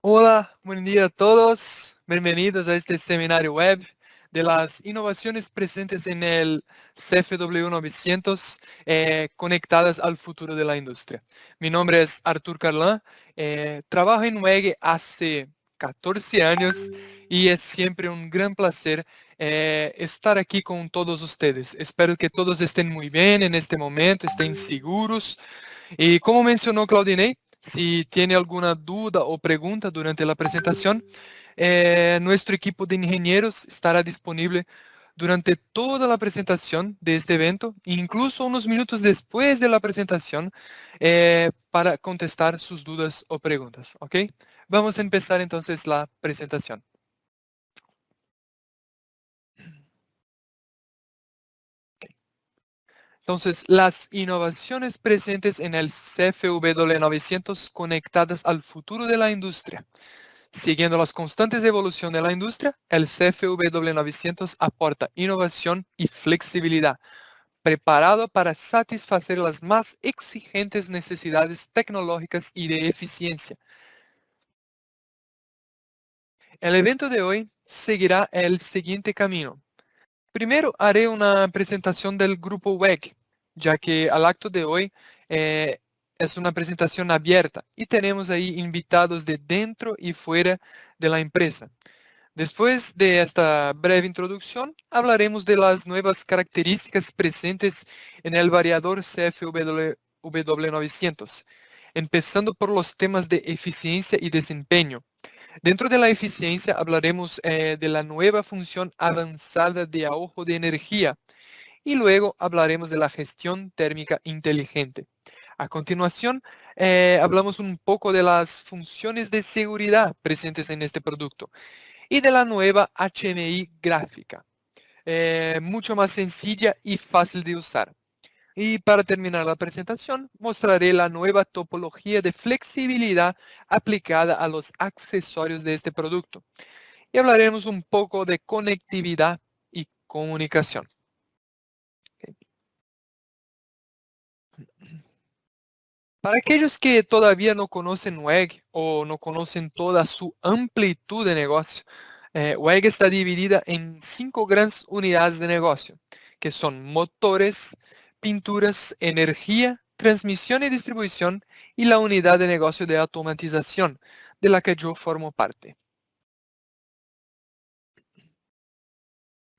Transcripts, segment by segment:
Hola, buen día a todos. Bienvenidos a este seminario web de las innovaciones presentes en el CFW 900 conectadas al futuro de la industria. Mi nombre es Artur Carlán. Trabajo en WEG hace 14 años y es siempre un gran placer estar aquí con todos ustedes. Espero que todos estén muy bien en este momento, estén seguros. Y como mencionó Claudine, si tiene alguna duda o pregunta durante la presentación, nuestro equipo de ingenieros estará disponible durante toda la presentación de este evento, incluso unos minutos después de la presentación, para contestar sus dudas o preguntas. ¿Ok? Vamos a empezar entonces la presentación. Entonces, las innovaciones presentes en el CFW 900 conectadas al futuro de la industria. Siguiendo las constantes de evolución de la industria, el CFW 900 aporta innovación y flexibilidad, preparado para satisfacer las más exigentes necesidades tecnológicas y de eficiencia. El evento de hoy seguirá el siguiente camino. Primero haré una presentación del grupo WEG, ya que al acto de hoy eh, es una presentación abierta y tenemos ahí invitados de dentro y fuera de la empresa. Después de esta breve introducción, hablaremos de las nuevas características presentes en el variador CFW 900, empezando por los temas de eficiencia y desempeño. Dentro de la eficiencia hablaremos de la nueva función avanzada de ahorro de energía y luego hablaremos de la gestión térmica inteligente. A continuación, hablamos un poco de las funciones de seguridad presentes en este producto y de la nueva HMI gráfica, mucho más sencilla y fácil de usar. Y para terminar la presentación, mostraré la nueva topología de flexibilidad aplicada a los accesorios de este producto. Y hablaremos un poco de conectividad y comunicación. Ok. Para aquellos que todavía no conocen WEG o no conocen toda su amplitud de negocio, WEG está dividida en 5 grandes unidades de negocio, que son motores, pinturas, energía, transmisión y distribución y la unidad de negocio de automatización, de la que yo formo parte.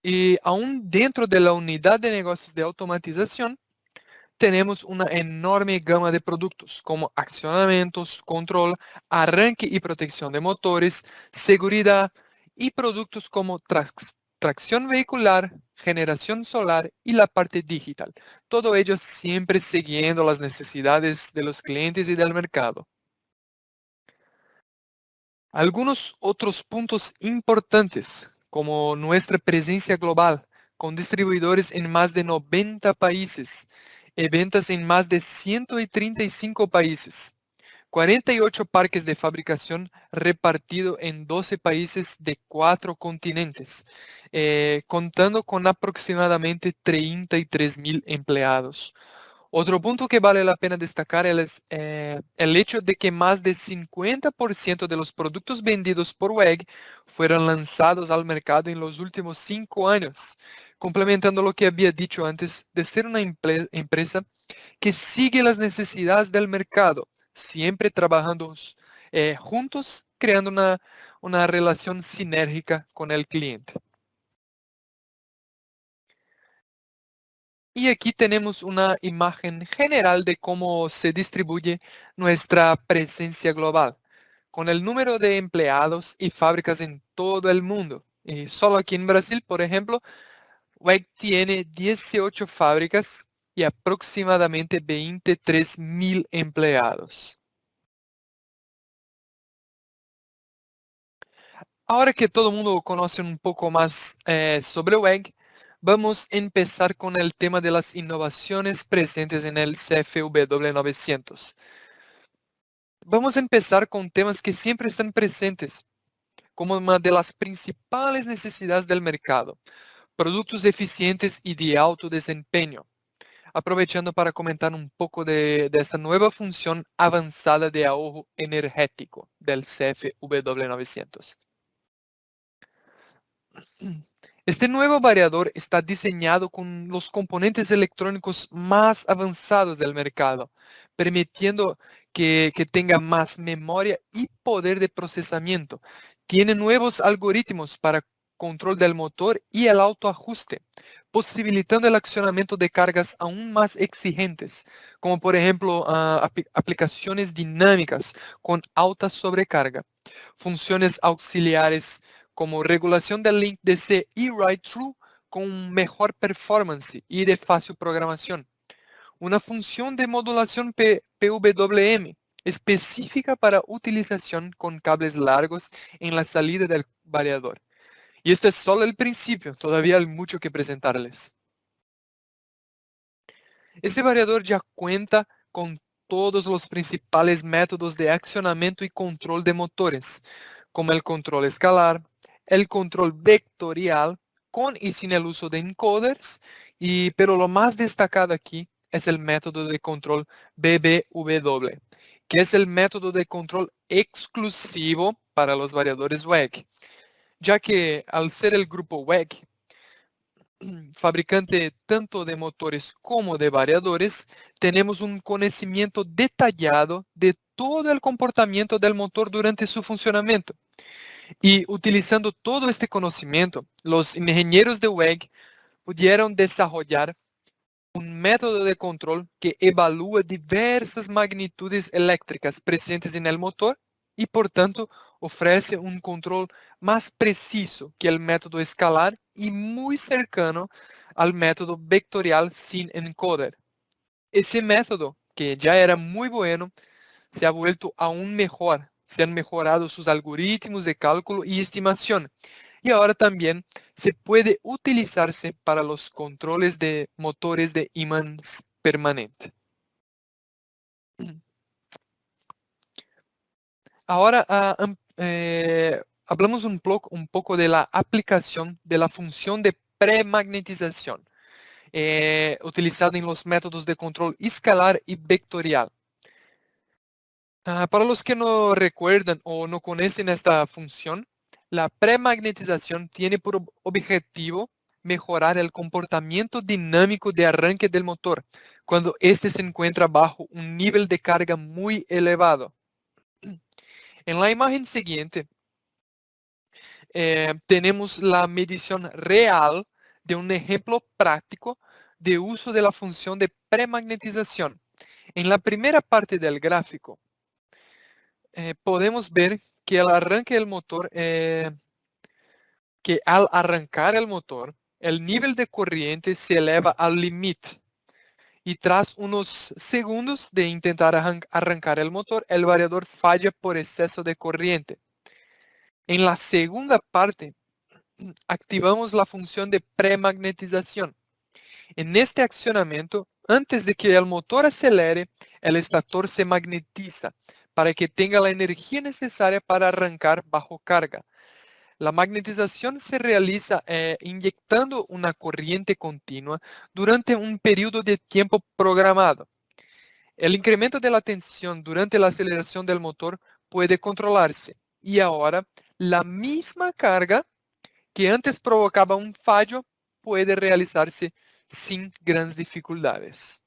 Y aún dentro de la unidad de negocios de automatización, tenemos una enorme gama de productos como accionamientos, control, arranque y protección de motores, seguridad y productos como tracción vehicular, generación solar y la parte digital. Todo ello siempre siguiendo las necesidades de los clientes y del mercado. Algunos otros puntos importantes, como nuestra presencia global, con distribuidores en más de 90 países, ventas en más de 135 países, 48 parques de fabricación repartidos en 12 países de 4 continentes, contando con aproximadamente 33.000 empleados. Otro punto que vale la pena destacar es el hecho de que más de 50% de los productos vendidos por WEG fueron lanzados al mercado en los últimos 5 años, complementando lo que había dicho antes de ser una empresa que sigue las necesidades del mercado, siempre trabajando juntos, creando una relación sinérgica con el cliente. Y aquí tenemos una imagen general de cómo se distribuye nuestra presencia global, con el número de empleados y fábricas en todo el mundo. Y solo aquí en Brasil, por ejemplo, WEG tiene 18 fábricas y aproximadamente 23.000 empleados. Ahora que todo el mundo conoce un poco más sobre WEG, vamos a empezar con el tema de las innovaciones presentes en el CFW 900. Vamos a empezar con temas que siempre están presentes, como una de las principales necesidades del mercado, productos eficientes y de alto desempeño. aprovechando para comentar un poco de esta nueva función avanzada de ahorro energético del CFW900. Este nuevo variador está diseñado con los componentes electrónicos más avanzados del mercado, permitiendo que tenga más memoria y poder de procesamiento. Tiene nuevos algoritmos para control del motor y el autoajuste, posibilitando el accionamiento de cargas aún más exigentes, como por ejemplo aplicaciones dinámicas con alta sobrecarga, funciones auxiliares como regulación del link DC y write-through con mejor performance y de fácil programación. Una función de modulación PWM específica para utilización con cables largos en la salida del variador. Y este es solo el principio, todavía hay mucho que presentarles. Este variador ya cuenta con todos los principales métodos de accionamiento y control de motores, como el control escalar, el control vectorial, con y sin el uso de encoders, pero lo más destacado aquí es el método de control BBW, que es el método de control exclusivo para los variadores WEG, ya que al ser el grupo WEG, fabricante tanto de motores como de variadores, tenemos un conocimiento detallado de todo el comportamiento del motor durante su funcionamiento. Y utilizando todo este conocimiento, los ingenieros de WEG pudieron desarrollar un método de control que evalúa diversas magnitudes eléctricas presentes en el motor y, por tanto, ofrece un control más preciso que el método escalar y muy cercano al método vectorial sin encoder. Ese método, que ya era muy bueno, se ha vuelto aún mejor. Se han mejorado sus algoritmos de cálculo y estimación. Y ahora también se puede utilizarse para los controles de motores de imán permanente. Ahora hablamos un poco de la aplicación de la función de premagnetización utilizada en los métodos de control escalar y vectorial. Para los que no recuerdan o no conocen esta función, la premagnetización tiene por objetivo mejorar el comportamiento dinámico de arranque del motor cuando éste se encuentra bajo un nivel de carga muy elevado. En la imagen siguiente tenemos la medición real de un ejemplo práctico de uso de la función de premagnetización. En la primera parte del gráfico, podemos ver que al arranque del motor, que al arrancar el motor, el nivel de corriente se eleva al límite. Y tras unos segundos de intentar arrancar el motor, el variador falla por exceso de corriente. En la segunda parte, activamos la función de premagnetización. En este accionamiento, antes de que el motor acelere, el estator se magnetiza para que tenga la energía necesaria para arrancar bajo carga. La magnetización se realiza inyectando una corriente continua durante un periodo de tiempo programado. El incremento de la tensión durante la aceleración del motor puede controlarse y ahora la misma carga que antes provocaba un fallo puede realizarse sin grandes dificultades.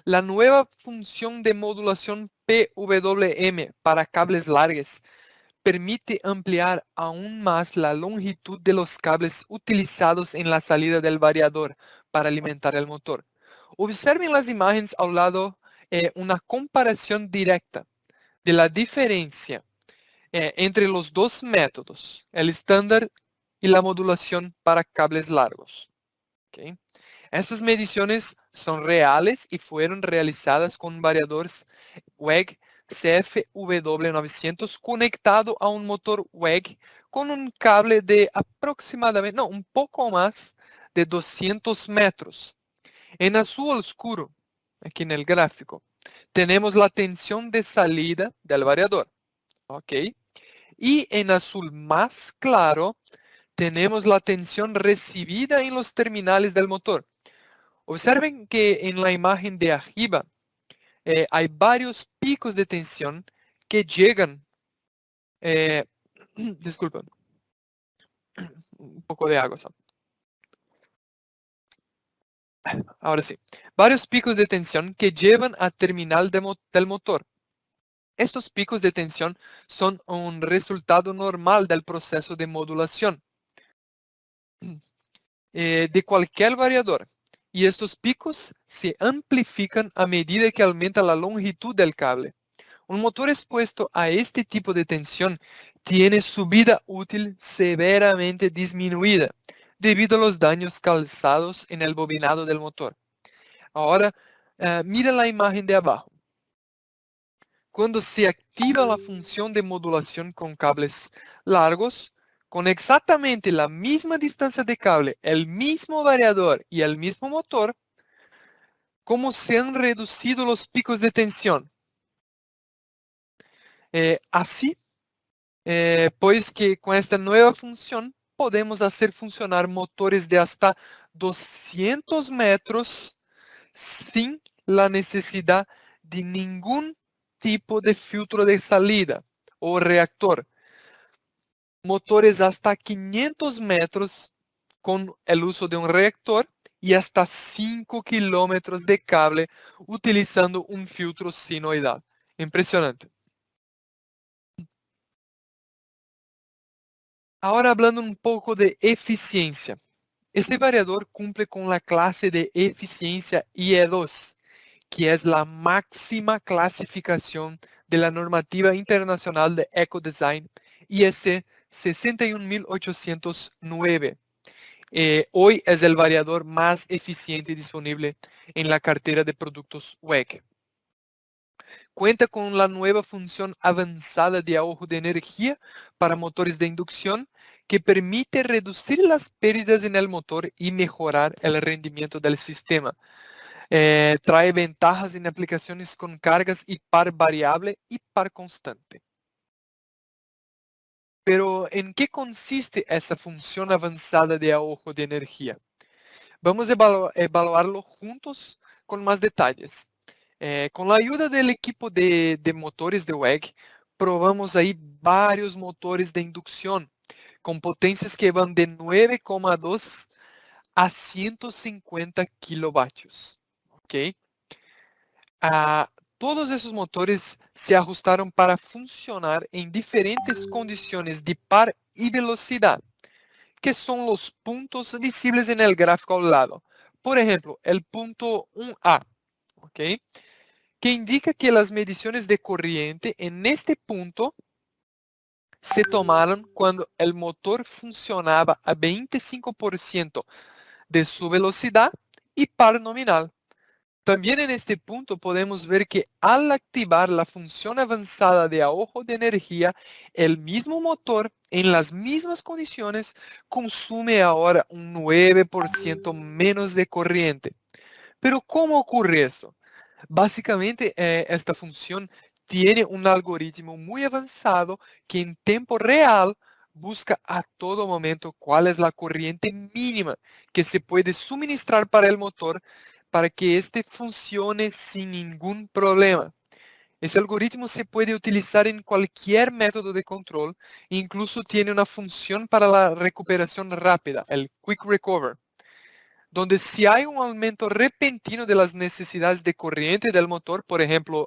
La nueva función de modulación PWM para cables largos permite ampliar aún más la longitud de los cables utilizados en la salida del variador para alimentar el motor. Observen las imágenes al lado una comparación directa de la diferencia entre los dos métodos, el estándar y la modulación para cables largos. ¿Okay? Estas mediciones son reales y fueron realizadas con variadores WEG CFW900 conectado a un motor WEG con un cable de aproximadamente, no, un poco más de 200 metros. En azul oscuro, aquí en el gráfico, tenemos la tensión de salida del variador. ¿Ok? Y en azul más claro tenemos la tensión recibida en los terminales del motor. Observen que en la imagen de arriba hay varios picos de tensión que llegan, disculpen, un poco de agua. Ahora sí, varios picos de tensión que llevan al terminal del motor. Estos picos de tensión son un resultado normal del proceso de modulación de cualquier variador. Y estos picos se amplifican a medida que aumenta la longitud del cable. Un motor expuesto a este tipo de tensión tiene su vida útil severamente disminuida debido a los daños causados en el bobinado del motor. Ahora, mira la imagen de abajo. Cuando se activa la función de modulación con cables largos, con exactamente la misma distancia de cable, el mismo variador y el mismo motor, ¿cómo se han reducido los picos de tensión? Así, pues que con esta nueva función podemos hacer funcionar motores de hasta 200 metros sin la necesidad de ningún tipo de filtro de salida o reactor. Motores hasta 500 metros con el uso de un reactor y hasta 5 kilómetros de cable utilizando un filtro sinoidal. Impresionante. Ahora hablando un poco de eficiencia. Este variador cumple con la clase de eficiencia IE2, que es la máxima clasificación de la normativa internacional de ecodesign IEC 61809. Hoy es el variador más eficiente disponible en la cartera de productos WEC. Cuenta con la nueva función avanzada de ahorro de energía para motores de inducción que permite reducir las pérdidas en el motor y mejorar el rendimiento del sistema. Trae ventajas en aplicaciones con cargas y par variable y par constante. Pero, ¿en qué consiste esa función avanzada de ahorro de energía? Vamos a evaluarlo juntos con más detalles. Con la ayuda del equipo de motores de WEG, probamos ahí varios motores de inducción con potencias que van de 9,2 a 150 kilovatios. ¿Ok? Todos esos motores se ajustaron para funcionar en diferentes condiciones de par y velocidad, que son los puntos visibles en el gráfico al lado. Por ejemplo, el punto 1A, ¿ok? Que indica que las mediciones de corriente en este punto se tomaron cuando el motor funcionaba a 25% de su velocidad y par nominal. También en este punto podemos ver que al activar la función avanzada de ahorro de energía, el mismo motor en las mismas condiciones consume ahora un 9% menos de corriente. Pero ¿cómo ocurre eso? Básicamente, esta función tiene un algoritmo muy avanzado que en tiempo real busca a todo momento cuál es la corriente mínima que se puede suministrar para el motor para que éste funcione sin ningún problema. Ese algoritmo se puede utilizar en cualquier método de control, incluso tiene una función para la recuperación rápida, el Quick Recover, donde si hay un aumento repentino de las necesidades de corriente del motor, por ejemplo,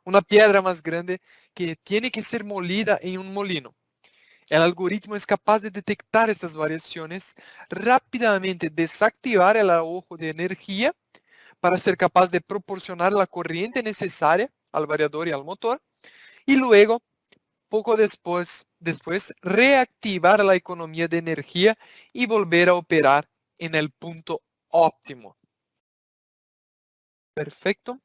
una piedra más grande que tiene que ser molida en un molino. El algoritmo es capaz de detectar estas variaciones, rápidamente desactivar el ahorro de energía para ser capaz de proporcionar la corriente necesaria al variador y al motor, y luego, poco después reactivar la economía de energía y volver a operar en el punto óptimo. Perfecto.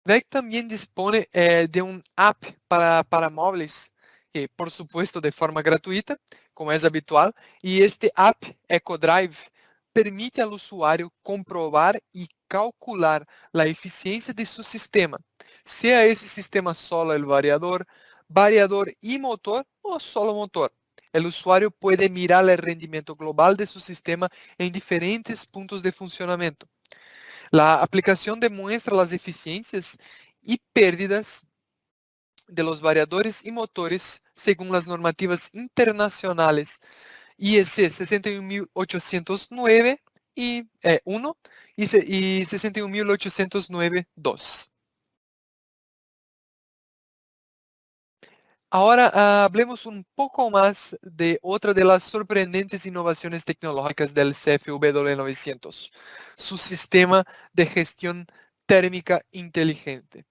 VEC también dispone de un app para móviles, que por supuesto de forma gratuita, como es habitual, y este app EcoDrive permite al usuario comprobar y calcular la eficiencia de su sistema, sea ese sistema solo el variador, variador y motor o solo motor. El usuario puede mirar el rendimiento global de su sistema en diferentes puntos de funcionamiento. La aplicación demuestra las eficiencias y pérdidas de los variadores y motores según las normativas internacionales IEC 61809 y 1 y 61809 2. Ahora hablemos un poco más de otra de las sorprendentes innovaciones tecnológicas del CFW900, su sistema de gestión térmica inteligente.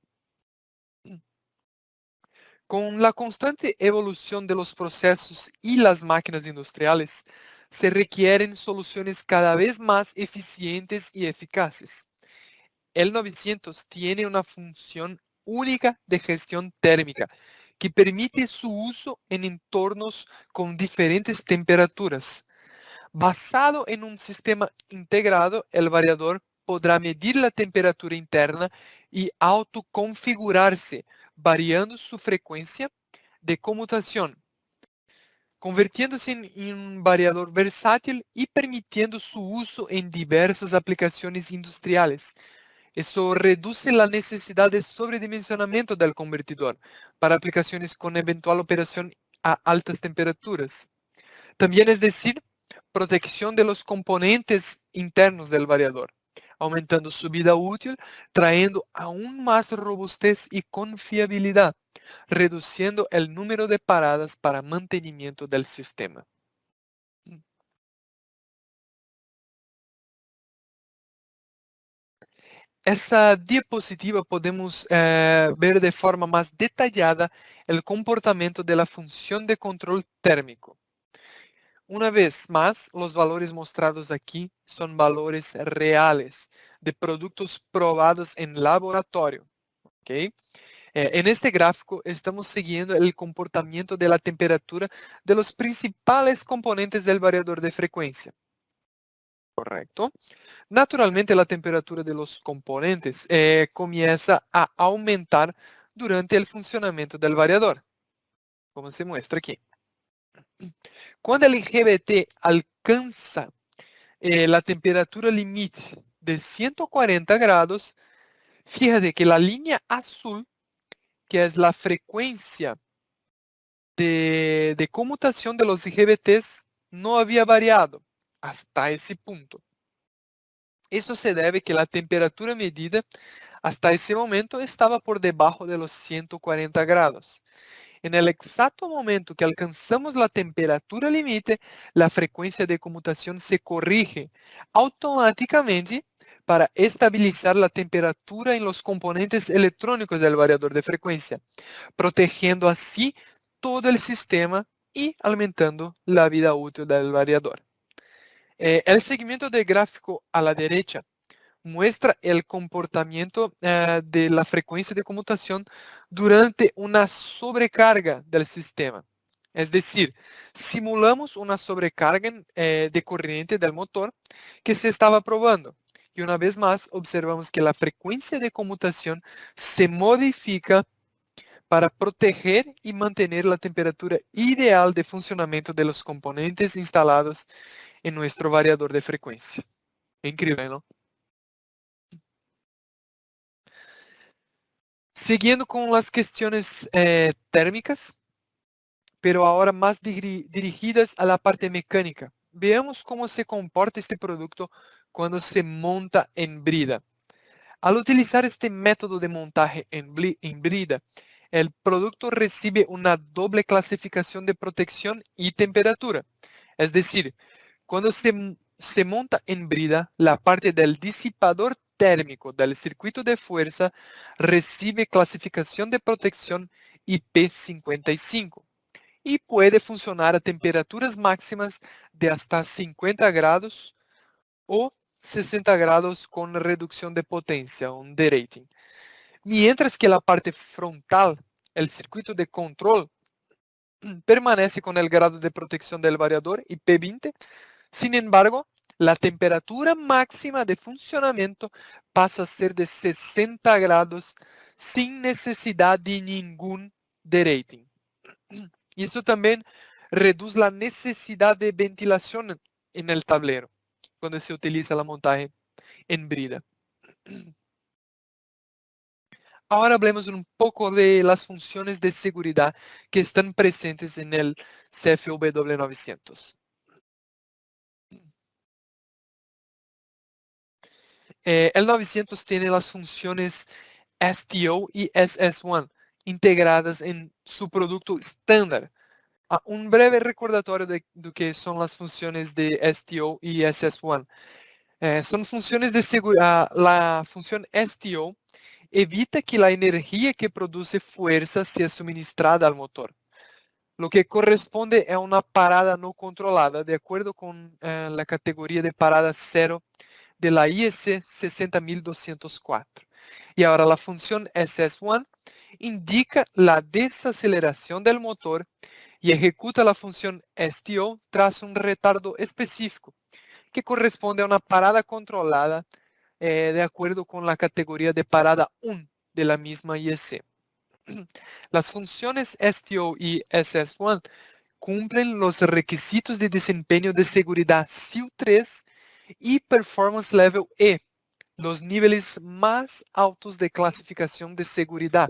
Con la constante evolución de los procesos y las máquinas industriales, se requieren soluciones cada vez más eficientes y eficaces. El 900 tiene una función única de gestión térmica que permite su uso en entornos con diferentes temperaturas. Basado en un sistema integrado, el variador podrá medir la temperatura interna y autoconfigurarse, variando su frecuencia de conmutación, convirtiéndose en un variador versátil y permitiendo su uso en diversas aplicaciones industriales. Eso reduce la necesidad de sobredimensionamiento del convertidor para aplicaciones con eventual operación a altas temperaturas. También es decir, protección de los componentes internos del variador, aumentando su vida útil, trayendo aún más robustez y confiabilidad, reduciendo el número de paradas para mantenimiento del sistema. Esa diapositiva podemos ver de forma más detallada el comportamiento de la función de control térmico. Una vez más, los valores mostrados aquí son valores reales de productos probados en laboratorio. ¿Ok? En este gráfico estamos siguiendo el comportamiento de la temperatura de los principales componentes del variador de frecuencia. Correcto. Naturalmente, la temperatura de los componentes comienza a aumentar durante el funcionamiento del variador, como se muestra aquí. Cuando el IGBT alcanza la temperatura límite de 140 grados, fíjate que la línea azul, que es la frecuencia de conmutación de los IGBTs, no había variado hasta ese punto. Esto se debe a que la temperatura medida hasta ese momento estaba por debajo de los 140 grados. En el exacto momento que alcanzamos la temperatura límite, la frecuencia de conmutación se corrige automáticamente para estabilizar la temperatura en los componentes electrónicos del variador de frecuencia, protegiendo así todo el sistema y aumentando la vida útil del variador. El segmento de gráfico a la derecha muestra el comportamiento de la frecuencia de conmutación durante una sobrecarga del sistema. Es decir, simulamos una sobrecarga de corriente del motor que se estaba probando. Y una vez más, observamos que la frecuencia de conmutación se modifica para proteger y mantener la temperatura ideal de funcionamiento de los componentes instalados en nuestro variador de frecuencia. Increíble, ¿no? Siguiendo con las cuestiones térmicas, pero ahora más dirigidas a la parte mecánica. Veamos cómo se comporta este producto cuando se monta en brida. Al utilizar este método de montaje en brida, el producto recibe una doble clasificación de protección y temperatura. Es decir, cuando se monta en brida, la parte del disipador térmico del circuito de fuerza recibe clasificación de protección IP55 y puede funcionar a temperaturas máximas de hasta 50 grados o 60 grados con reducción de potencia, un derating. Mientras que la parte frontal, el circuito de control, permanece con el grado de protección del variador IP20. Sin embargo, la temperatura máxima de funcionamiento pasa a ser de 60 grados sin necesidad de ningún derating. Y esto también reduce la necesidad de ventilación en el tablero cuando se utiliza la montaje en brida. Ahora hablemos un poco de las funciones de seguridad que están presentes en el CFUBW 900. El 900 tiene las funciones STO y SS1 integradas en su producto estándar. Un breve recordatorio de que son las funciones de STO y SS1. Son funciones de seguridad. La función STO evita que la energía que produce fuerza sea suministrada al motor, lo que corresponde a una parada no controlada, de acuerdo con la categoría de parada cero de la IEC 60204. Y ahora la función SS1 indica la desaceleración del motor y ejecuta la función STO tras un retardo específico, que corresponde a una parada controlada de acuerdo con la categoría de parada 1 de la misma IEC. Las funciones STO y SS1 cumplen los requisitos de desempeño de seguridad SIL3 y Performance Level E, los niveles más altos de clasificación de seguridad,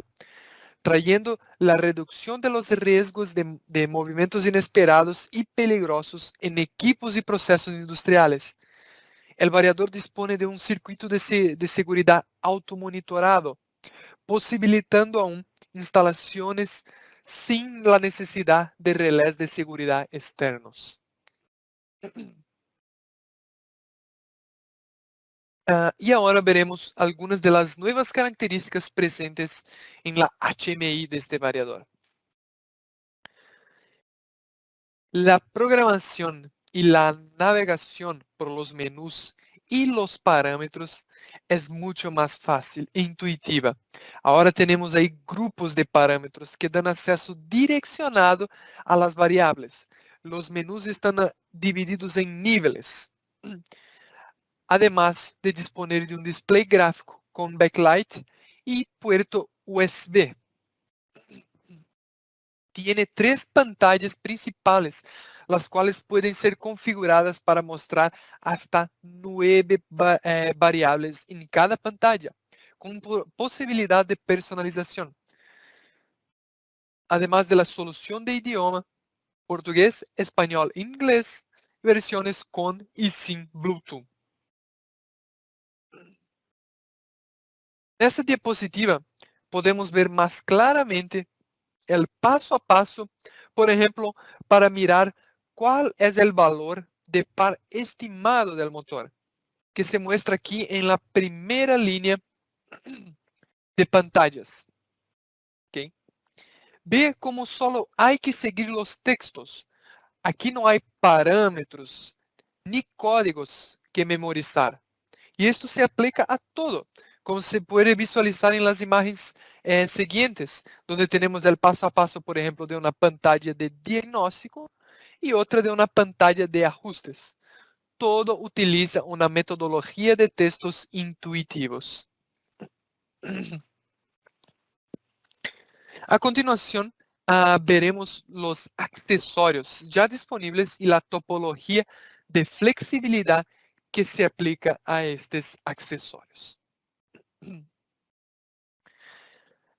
trayendo la reducción de los riesgos de movimientos inesperados y peligrosos en equipos y procesos industriales. El variador dispone de un circuito de seguridad automonitorado, posibilitando aún instalaciones sin la necesidad de relés de seguridad externos. Y ahora veremos algunas de las nuevas características presentes en la HMI de este variador. La programación y la navegación por los menús y los parámetros es mucho más fácil e intuitiva. Ahora tenemos ahí grupos de parámetros que dan acceso direccionado a las variables. Los menús están divididos en niveles, además de disponer de un display gráfico con backlight y puerto USB. Tiene 3 pantallas principales, las cuales pueden ser configuradas para mostrar hasta 9 variables en cada pantalla, con posibilidad de personalización. Además de la solución de idioma, portugués, español, inglés, versiones con y sin Bluetooth. En esta diapositiva podemos ver más claramente el paso a paso, por ejemplo, para mirar cuál es el valor de par estimado del motor, que se muestra aquí en la primera línea de pantallas. ¿Okay? Ve cómo solo hay que seguir los textos. Aquí no hay parámetros ni códigos que memorizar. Y esto se aplica a todo, como se puede visualizar en las imágenes siguientes, donde tenemos el paso a paso, por ejemplo, de una pantalla de diagnóstico y otra de una pantalla de ajustes. Todo utiliza una metodología de textos intuitivos. A continuación, veremos los accesorios ya disponibles y la topología de flexibilidad que se aplica a estos accesorios.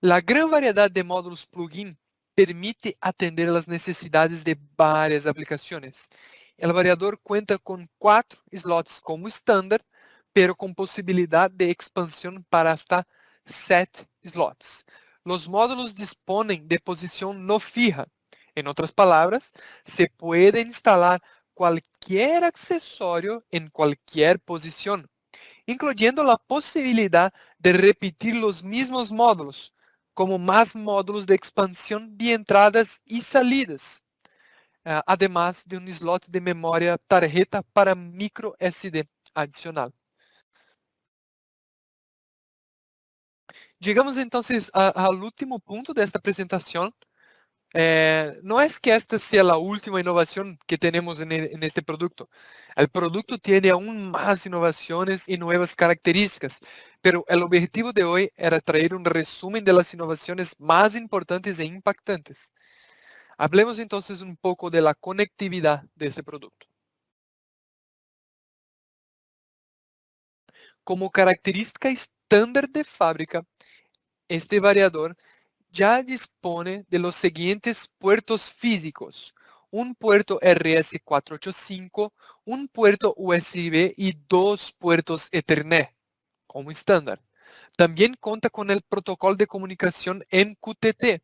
La gran variedad de módulos plugin permite atender las necesidades de varias aplicaciones. El variador cuenta con 4 slots como estándar, pero con posibilidad de expansión para hasta 7 slots. Los módulos disponen de posición no fija. En otras palabras, se puede instalar cualquier accesorio en cualquier posición, incluyendo la posibilidad de repetir los mismos módulos, como más módulos de expansión de entradas y salidas, además de un slot de memoria tarjeta para micro SD adicional. Llegamos entonces al último punto de esta presentación. No es que esta sea la última innovación que tenemos en este producto. El producto tiene aún más innovaciones y nuevas características, pero el objetivo de hoy era traer un resumen de las innovaciones más importantes e impactantes. Hablemos entonces un poco de la conectividad de este producto. Como característica estándar de fábrica, este variador ya dispone de los siguientes puertos físicos: un puerto RS485, un puerto USB y dos puertos Ethernet como estándar. También cuenta con el protocolo de comunicación MQTT,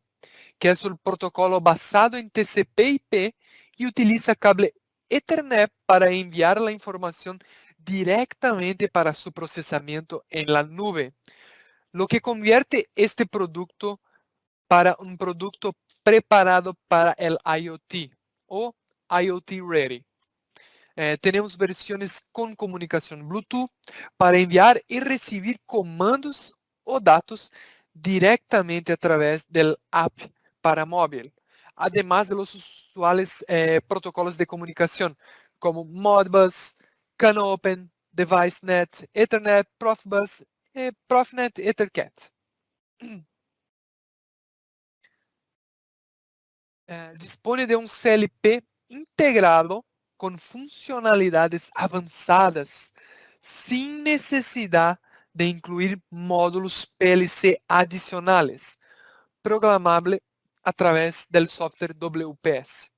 que es un protocolo basado en TCP/IP y utiliza cable Ethernet para enviar la información directamente para su procesamiento en la nube, lo que convierte este producto para un producto preparado para el IoT o IoT Ready. Tenemos versiones con comunicación Bluetooth para enviar y recibir comandos o datos directamente a través del app para móvil, además de los usuales protocolos de comunicación como Modbus, CAN-Open, DeviceNet, Ethernet, Profibus, Profinet, Ethercat. Dispone de un CLP integrado con funcionalidades avanzadas, sin necesidad de incluir módulos PLC adicionales, programable a través del software WPS.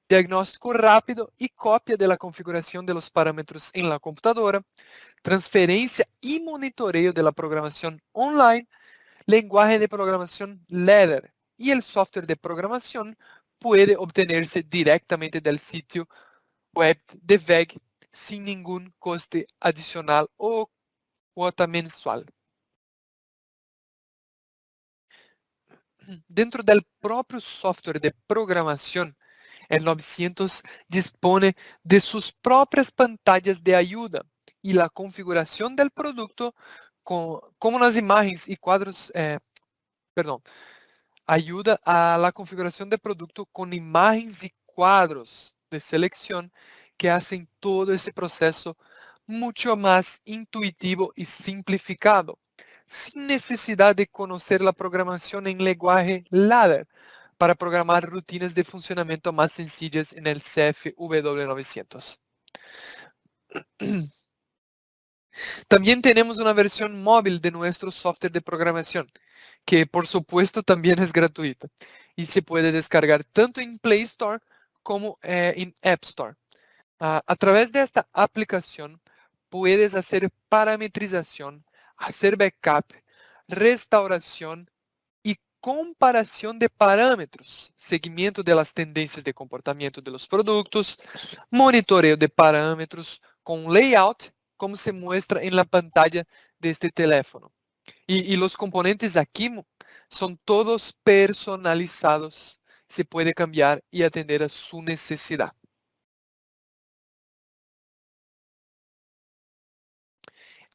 Diagnóstico rápido y copia de la configuración de los parámetros en la computadora, transferencia y monitoreo de la programación online, lenguaje de programación Ladder, y el software de programación puede obtenerse directamente del sitio web de WEG sin ningún coste adicional o cuota mensual. Dentro del propio software de programación, el 900 dispone de sus propias pantallas de ayuda y la configuración del producto como las imágenes y cuadros, ayuda a la configuración de producto con imágenes y cuadros de selección que hacen todo ese proceso mucho más intuitivo y simplificado, sin necesidad de conocer la programación en lenguaje ladder para programar rutinas de funcionamiento más sencillas en el CFW900. También tenemos una versión móvil de nuestro software de programación, que por supuesto también es gratuita y se puede descargar tanto en Play Store como en App Store. A través de esta aplicación puedes hacer parametrización, hacer backup, restauración y comparación de parámetros, seguimiento de las tendencias de comportamiento de los productos, monitoreo de parámetros con layout, como se muestra en la pantalla de este teléfono. Y los componentes aquí son todos personalizados. Se puede cambiar y atender a su necesidad.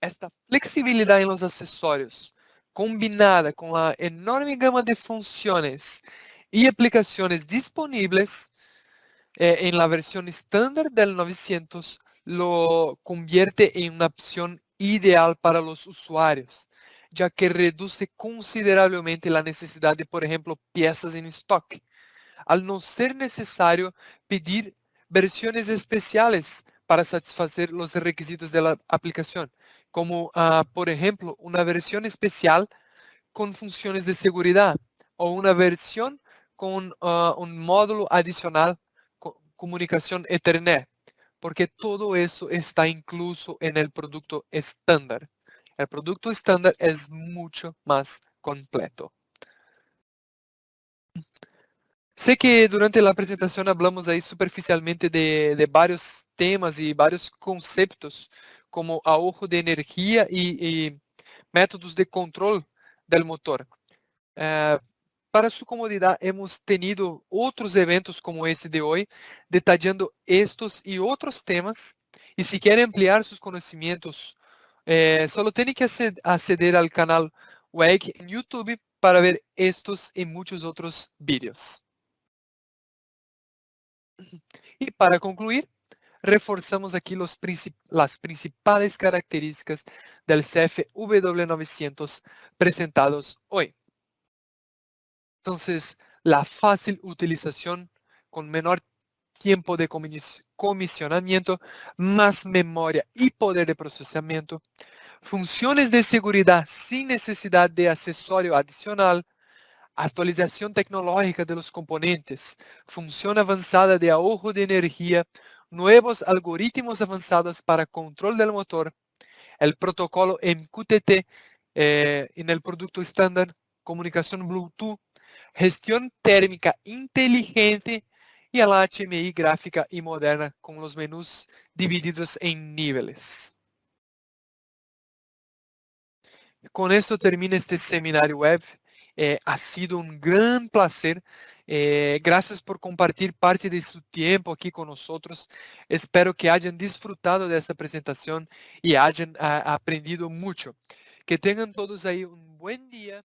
Esta flexibilidad en los accesorios, combinada con la enorme gama de funciones y aplicaciones disponibles en la versión estándar del 900, lo convierte en una opción ideal para los usuarios, ya que reduce considerablemente la necesidad de, por ejemplo, piezas en stock, al no ser necesario pedir versiones especiales para satisfacer los requisitos de la aplicación, como por ejemplo una versión especial con funciones de seguridad o una versión con un módulo adicional con comunicación Ethernet, porque todo eso está incluso en el producto estándar. El producto estándar es mucho más completo. Sé que durante la presentación hablamos ahí superficialmente de varios temas y varios conceptos, como ahorro de energía y métodos de control del motor. Eh, para su comodidad, hemos tenido otros eventos como este de hoy, detallando estos y otros temas. Y si quiere ampliar sus conocimientos, solo tiene que acceder al canal WEG en YouTube para ver estos y muchos otros vídeos. Y para concluir, reforzamos aquí las principales características del CFW900 presentados hoy. Entonces, la fácil utilización con menor tiempo de comisionamiento, más memoria y poder de procesamiento, funciones de seguridad sin necesidad de accesorio adicional, actualización tecnológica de los componentes, función avanzada de ahorro de energía, nuevos algoritmos avanzados para control del motor, el protocolo MQTT en el producto estándar, comunicación Bluetooth, gestión térmica inteligente y a la HMI gráfica y moderna con los menús divididos en niveles. Con esto termina este seminario web. Ha sido un gran placer. Gracias por compartir parte de su tiempo aquí con nosotros. Espero que hayan disfrutado de esta presentación y hayan aprendido mucho. Que tengan todos ahí un buen día.